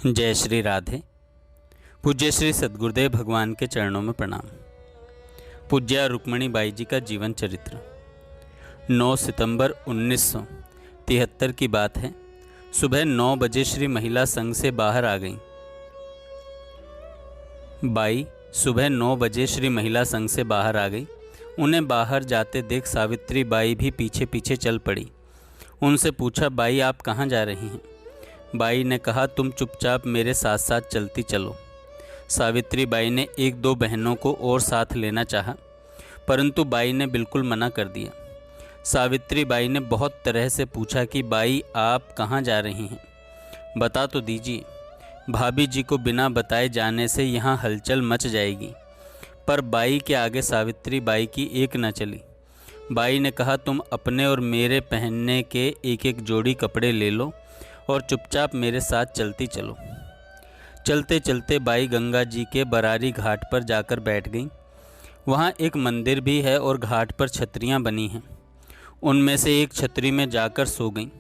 जय श्री राधे। पूज्य श्री सद्गुरुदेव भगवान के चरणों में प्रणाम। पूज्य रुक्मणी बाई जी का जीवन चरित्र 9 सितंबर 1973 की बात है। सुबह 9 बजे श्री महिला संघ से बाहर आ गई। बाई सुबह 9 बजे श्री महिला संघ से बाहर आ गई। उन्हें बाहर जाते देख सावित्री बाई भी पीछे पीछे चल पड़ी। उनसे पूछा, बाई आप कहाँ जा रही हैं? बाई ने कहा, तुम चुपचाप मेरे साथ साथ चलती चलो। सावित्री बाई ने एक दो बहनों को और साथ लेना चाहा, परंतु बाई ने बिल्कुल मना कर दिया। सावित्री बाई ने बहुत तरह से पूछा कि बाई आप कहाँ जा रही हैं, बता तो दीजिए। भाभी जी को बिना बताए जाने से यहाँ हलचल मच जाएगी। पर बाई के आगे सावित्री बाई की एक न चली। बाई ने कहा, तुम अपने और मेरे पहनने के एक एक जोड़ी कपड़े ले लो और चुपचाप मेरे साथ चलती चलो। चलते चलते बाई गंगा जी के बरारी घाट पर जाकर बैठ गई। वहाँ एक मंदिर भी है और घाट पर छतरियाँ बनी हैं। उनमें से एक छतरी में जाकर सो गई।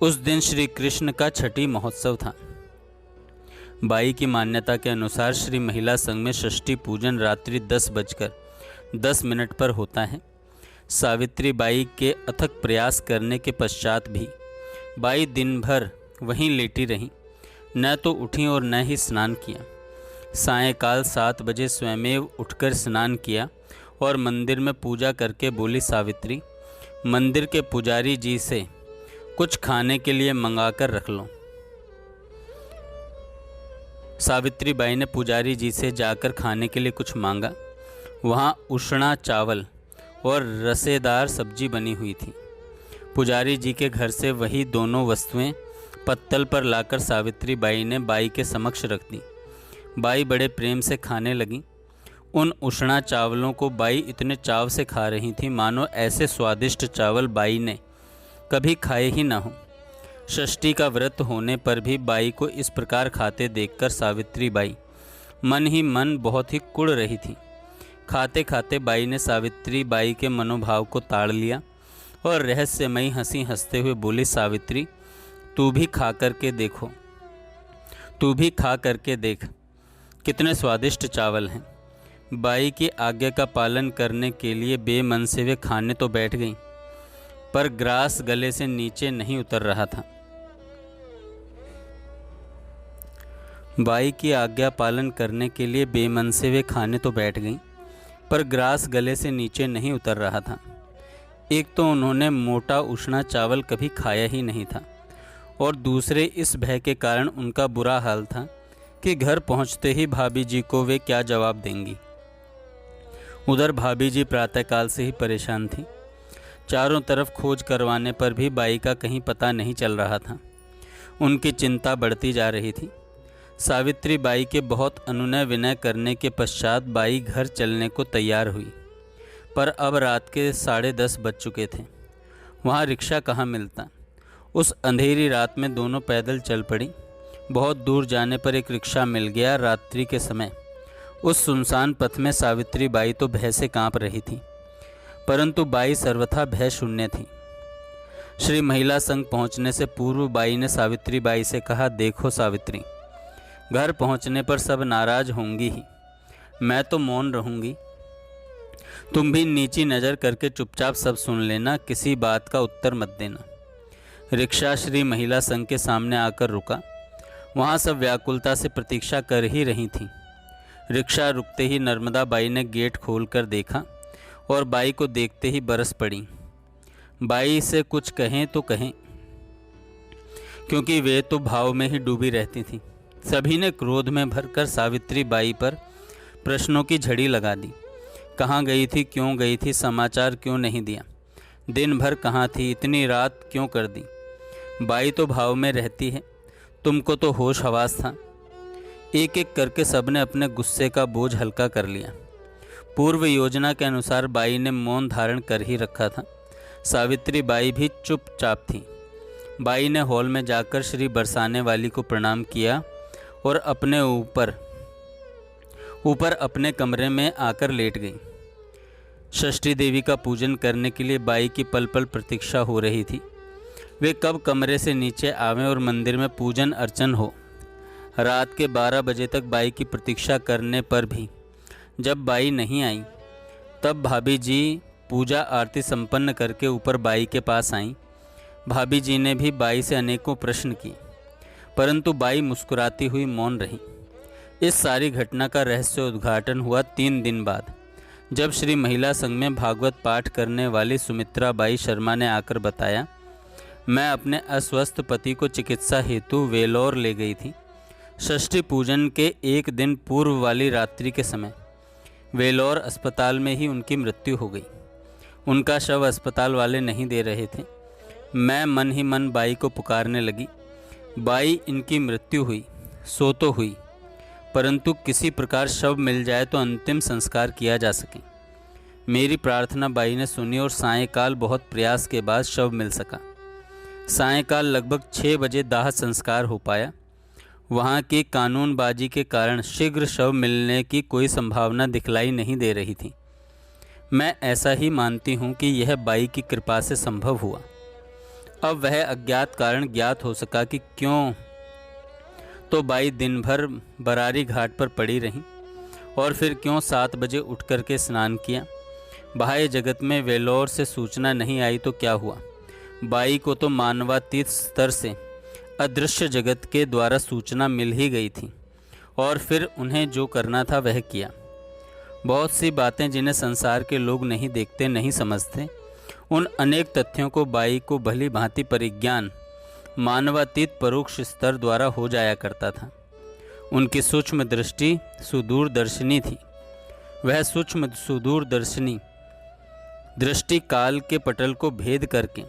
उस दिन श्री कृष्ण का छठी महोत्सव था। बाई की मान्यता के अनुसार श्री महिला संघ में षष्ठी पूजन रात्रि 10:10 पर होता है। सावित्री बाई के अथक प्रयास करने के पश्चात भी बाई दिन भर वहीं लेटी रहीं, न तो उठी और न ही स्नान किया। सायंकाल 7 बजे स्वयमेव उठकर स्नान किया और मंदिर में पूजा करके बोली, सावित्री मंदिर के पुजारी जी से कुछ खाने के लिए मंगाकर रख लो। सावित्री बाई ने पुजारी जी से जाकर खाने के लिए कुछ मांगा। वहाँ उषणा चावल और रसेदार सब्जी बनी हुई थी। पुजारी जी के घर से वही दोनों वस्तुएं पत्तल पर लाकर सावित्री बाई ने बाई के समक्ष रख दी। बाई बड़े प्रेम से खाने लगी। उन उषणा चावलों को बाई इतने चाव से खा रही थी मानो ऐसे स्वादिष्ट चावल बाई ने कभी खाए ही न हो। षष्ठी का व्रत होने पर भी बाई को इस प्रकार खाते देखकर सावित्री बाई मन ही मन बहुत ही कुढ़ रही थी। खाते खाते बाई ने सावित्री बाई के मनोभाव को ताड़ लिया और रहस्यमयी हंसी हंसते हुए बोली, सावित्री तू भी खा करके देख कितने स्वादिष्ट चावल हैं। बाई की आज्ञा का पालन करने के लिए बेमन से वे खाने तो बैठ गईं, पर ग्रास गले से नीचे नहीं उतर रहा था। बाई की आज्ञा पालन करने के लिए बेमन से वे खाने तो बैठ गईं, पर ग्रास गले से नीचे नहीं उतर रहा था। एक तो उन्होंने मोटा उषणा चावल कभी खाया ही नहीं था और दूसरे इस भय के कारण उनका बुरा हाल था कि घर पहुंचते ही भाभी जी को वे क्या जवाब देंगी। उधर भाभी जी प्रातःकाल से ही परेशान थी। चारों तरफ खोज करवाने पर भी बाई का कहीं पता नहीं चल रहा था। उनकी चिंता बढ़ती जा रही थी। सावित्री बाई के बहुत अनुनय विनय करने के पश्चात बाई घर चलने को तैयार हुई, पर अब रात के 10:30 बज चुके थे। वहाँ रिक्शा कहाँ मिलता। उस अंधेरी रात में दोनों पैदल चल पड़ी। बहुत दूर जाने पर एक रिक्शा मिल गया। रात्रि के समय उस सुनसान पथ में सावित्री बाई तो भय से काँप रही थी, परंतु बाई सर्वथा भय शून्य थी। श्री महिला संघ पहुँचने से पूर्व बाई ने सावित्री बाई से कहा, देखो सावित्री, घर पहुँचने पर सब नाराज होंगी ही, मैं तो मौन रहूँगी। तुम भी नीची नज़र करके चुपचाप सब सुन लेना, किसी बात का उत्तर मत देना। रिक्शा श्री महिला संघ के सामने आकर रुका। वहाँ सब व्याकुलता से प्रतीक्षा कर ही रही थीं। रिक्शा रुकते ही नर्मदा बाई ने गेट खोलकर देखा और बाई को देखते ही बरस पड़ी। बाई से कुछ कहें तो कहें, क्योंकि वे तो भाव में ही डूबी रहती थीं। सभी ने क्रोध में भरकर सावित्री बाई पर प्रश्नों की झड़ी लगा दी। कहाँ गई थी, क्यों गई थी, समाचार क्यों नहीं दिया, दिन भर कहाँ थी, इतनी रात क्यों कर दी। बाई तो भाव में रहती है, तुमको तो होश हवास था। एक एक करके सबने अपने गुस्से का बोझ हल्का कर लिया। पूर्व योजना के अनुसार बाई ने मौन धारण कर ही रखा था। सावित्री बाई भी चुपचाप थी। बाई ने हॉल में जाकर श्री बरसाने वाली को प्रणाम किया और अपने ऊपर अपने कमरे में आकर लेट गई। षष्ठी देवी का पूजन करने के लिए बाई की पल पल प्रतीक्षा हो रही थी। वे कब कमरे से नीचे आवें और मंदिर में पूजन अर्चन हो। रात के 12 बजे तक बाई की प्रतीक्षा करने पर भी जब बाई नहीं आई, तब भाभी जी पूजा आरती संपन्न करके ऊपर बाई के पास आईं। भाभी जी ने भी बाई से अनेकों प्रश्न किए, परंतु बाई मुस्कुराती हुई मौन रही। इस सारी घटना का रहस्य उद्घाटन हुआ 3 दिन बाद, जब श्री महिला संघ में भागवत पाठ करने वाली सुमित्रा बाई शर्मा ने आकर बताया, मैं अपने अस्वस्थ पति को चिकित्सा हेतु वेलोर ले गई थी। षष्ठी पूजन के 1 दिन पूर्व वाली रात्रि के समय वेलोर अस्पताल में ही उनकी मृत्यु हो गई। उनका शव अस्पताल वाले नहीं दे रहे थे। मैं मन ही मन बाई को पुकारने लगी, बाई इनकी मृत्यु हुई सो तो हुई, परंतु किसी प्रकार शव मिल जाए तो अंतिम संस्कार किया जा सके। मेरी प्रार्थना बाई ने सुनी और सायंकाल बहुत प्रयास के बाद शव मिल सका। सायंकाल लगभग 6 बजे दाह संस्कार हो पाया। वहाँ की कानूनबाजी के कारण शीघ्र शव मिलने की कोई संभावना दिखलाई नहीं दे रही थी। मैं ऐसा ही मानती हूँ कि यह बाई की कृपा से संभव हुआ। अब वह अज्ञात कारण ज्ञात हो सका कि क्यों तो बाई दिन भर बरारी घाट पर पड़ी रहीं और फिर क्यों 7 बजे उठ कर के स्नान किया। बाह्य जगत में वेलोर से सूचना नहीं आई तो क्या हुआ, बाई को तो मानवातीत स्तर से अदृश्य जगत के द्वारा सूचना मिल ही गई थी और फिर उन्हें जो करना था वह किया। बहुत सी बातें जिन्हें संसार के लोग नहीं देखते, नहीं समझते, उन अनेक तथ्यों को बाई को भली भांति परिज्ञान मानवातीत परोक्ष स्तर द्वारा हो जाया करता था। उनकी सूक्ष्म दृष्टि सुदूरदर्शिनी थी। वह सूक्ष्म सुदूरदर्शिनी दृष्टि काल के पटल को भेद करके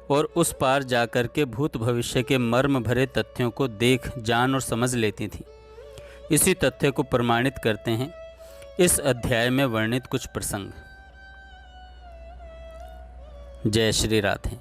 और उस पार जाकर के भूत भविष्य के मर्म भरे तथ्यों को देख, जान और समझ लेती थी। इसी तथ्य को प्रमाणित करते हैं इस अध्याय में वर्णित कुछ प्रसंग। जय श्री राधे।